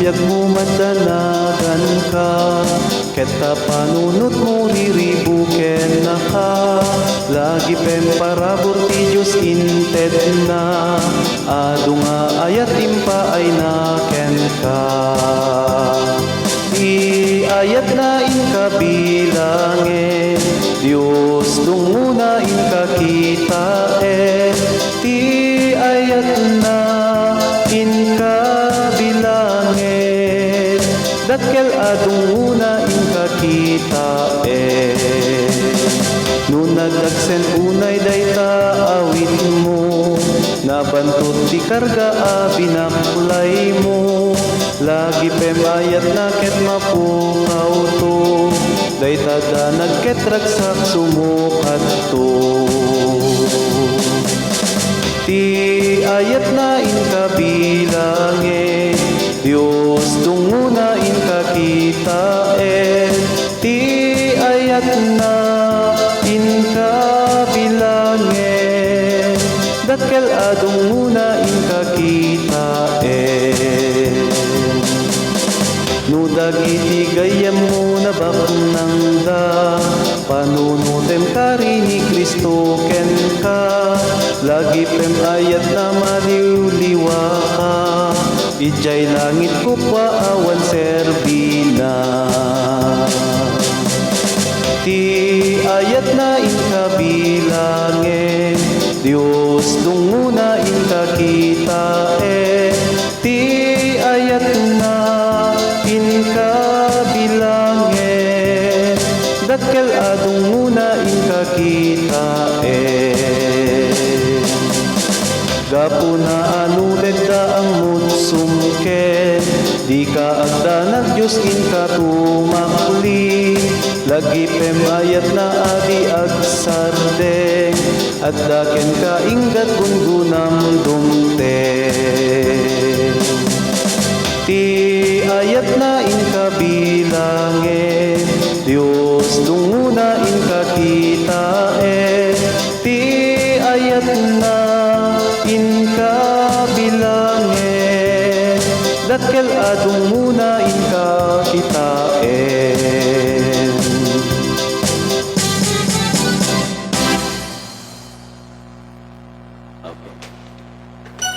biag mo madanagan ka, keta panunot mo riribuken na ka. Lagi pem parabor ti Diyos inted na, adu nga ayat impa ay naken ka. Di ayat na inka bilangin, Diyos dunguna inka kita ti ayat na inka bilangin, dakkel adunguna inka kita Nung nagdagsen unay dayta awit mo, nabantot ti karga binakulay mo. Lagi pemayat na ket mapukaw to, dayta da nagket ragsak sumukat to. Ti ayat na inka bilangin, Diyos dunguna inka kita ti ayat na inka bilangin, dakkel adunguna inka kita No dagiti gayam mo na baknang da, panunutem kari ni Kristo ken ka. Lagi pem ayat na maliwliwa ka, ijay langit ko pa awan serbina. Ti ayat na inka bilangin, Diyos dunguna inka kita ti ayat na inka bilangin, dakkel adunguna inka kita Gapu na anuleg da ang mutsumken, di ka agdanag Diyos inka tumakli. Lagi pemayat na adi agsardeng, at daken ka inggat gungunam dumteng. Ti ayat na inka bilangin, Diyos dunguna inka kita ti ayat na inka bilangin, dakkel adunguna inka kita Okay.